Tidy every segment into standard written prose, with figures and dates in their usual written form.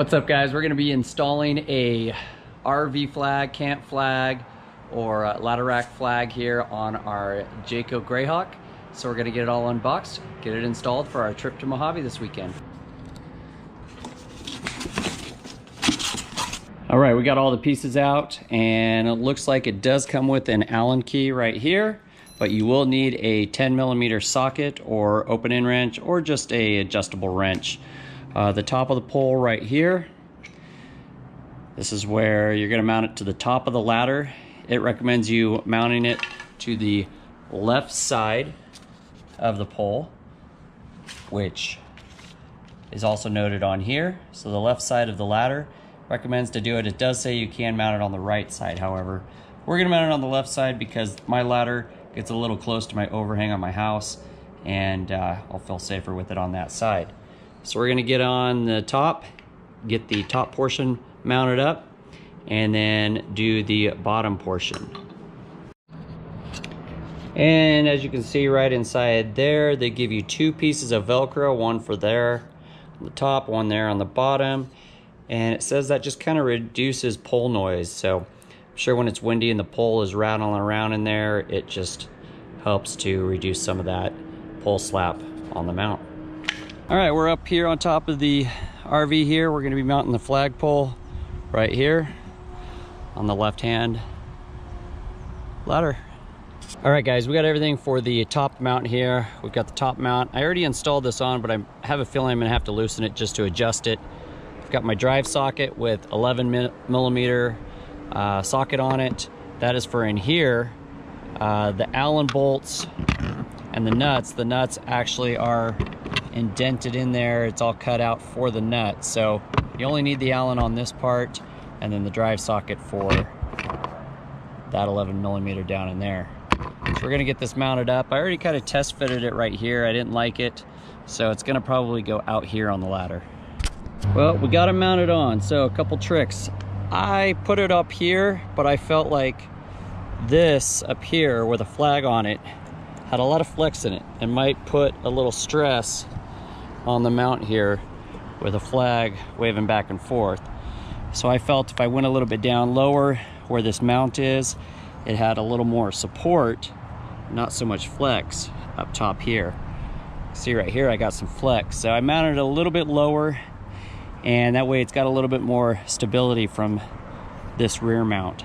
What's up, guys? We're going to be installing a RV flag, camp flag, or ladder rack flag here on our Jayco Greyhawk. So we're going to get it all unboxed, get it installed for our trip to Mojave this weekend. All right, we got all the pieces out, and it looks like it does come with an Allen key right here, but you will need a 10mm socket or open-end wrench or just a adjustable wrench. The top of the pole right here, this is where you're going to mount it to the top of the ladder. It recommends you mounting it to the left side of the pole, which is also noted on here. So the left side of the ladder recommends to do it. It does say you can mount it on the right side, however. We're going to mount it on the left side because my ladder gets a little close to my overhang on my house, and I'll feel safer with it on that side. So we're going to get on the top, get the top portion mounted up, and then do the bottom portion. And as you can see right inside there, they give you two pieces of Velcro, one for there on the top, one there on the bottom. And it says that just kind of reduces pole noise. So I'm sure when it's windy and the pole is rattling around in there, it just helps to reduce some of that pole slap on the mount. All right, we're up here on top of the RV here. We're gonna be mounting the flagpole right here on the left-hand ladder. All right, guys, we got everything for the top mount here. We've got the top mount. I already installed this on, but I have a feeling I'm gonna have to loosen it just to adjust it. I've got my drive socket with 11mm socket on it. That is for in here. The Allen bolts and the nuts actually are indented in there. It's all cut out for the nut. So you only need the Allen on this part, and then the drive socket for that 11mm down in there. So we're gonna get this mounted up. I already kind of test fitted it right here. I didn't like it, so it's gonna probably go out here on the ladder. Well, we got it mounted on, so a couple tricks. I put it up here, but I felt like this up here with a flag on it had a lot of flex in it and might put a little stress on the mount here with a flag waving back and forth. So I felt if I went a little bit down lower where this mount is, it had a little more support, not so much flex up top here. See right here, I got some flex. So I mounted it a little bit lower, and that way it's got a little bit more stability from this rear mount.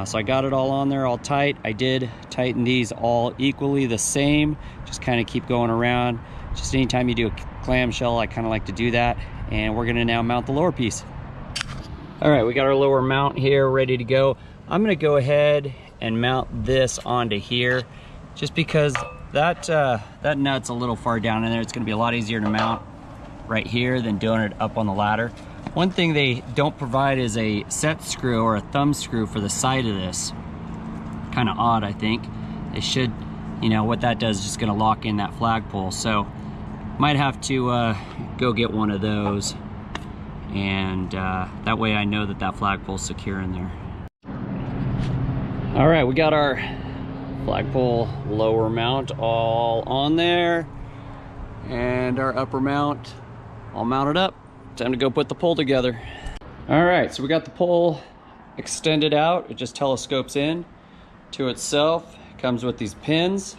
So I got it all on there all tight. I did tighten these all equally the same, just kind of keep going around. Just anytime you do a clamshell, I kind of like to do that. And we're gonna now mount the lower piece. All right, we got our lower mount here ready to go. I'm gonna go ahead and mount this onto here, just because that nut's a little far down in there. It's gonna be a lot easier to mount right here than doing it up on the ladder. One thing they don't provide is a set screw or a thumb screw for the side of this. Kind of odd, I think. They should, you know, what that does is just gonna lock in that flagpole. So might have to go get one of those, and that way I know that that flagpole's secure in there. All right, we got our flagpole lower mount all on there, and our upper mount all mounted up. Time to go put the pole together. All right, so we got the pole extended out. It just telescopes in to itself. It comes with these pins,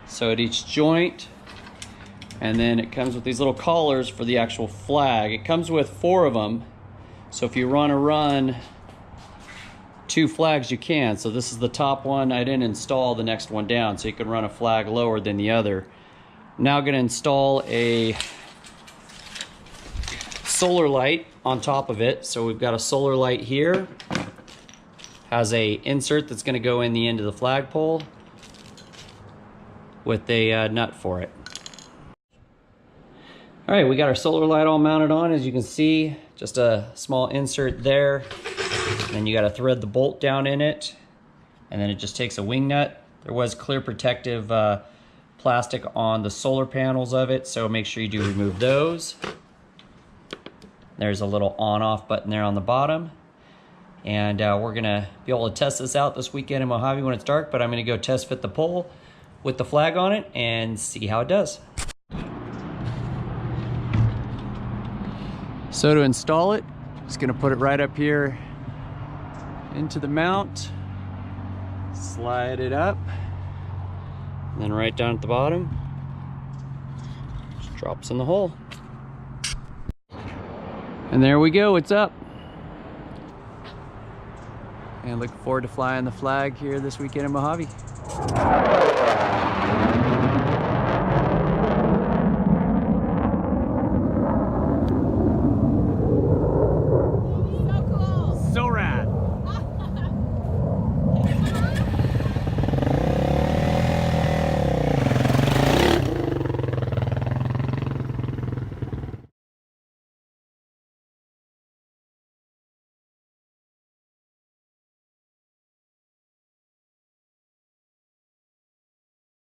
so at each joint, and then it comes with these little collars for the actual flag. It comes with 4 of them, so if you want to run 2 flags, you can. So this is the top one. I didn't install the next one down, so you can run a flag lower than the other. I'm now going to install a solar light on top of it. So we've got a solar light here, has a insert that's going to go in the end of the flagpole with a nut for it. All right, we got our solar light all mounted on. As you can see, just a small insert there, and then you got to thread the bolt down in it, and then it just takes a wing nut. There was clear protective plastic on the solar panels of it, so make sure you do remove those. There's a little on-off button there on the bottom. And we're gonna be able to test this out this weekend in Mojave when it's dark, but I'm gonna go test fit the pole with the flag on it and see how it does. So to install it, just gonna put it right up here into the mount, slide it up, and then right down at the bottom, just drops in the hole. And there we go, it's up. And looking forward to flying the flag here this weekend in Mojave.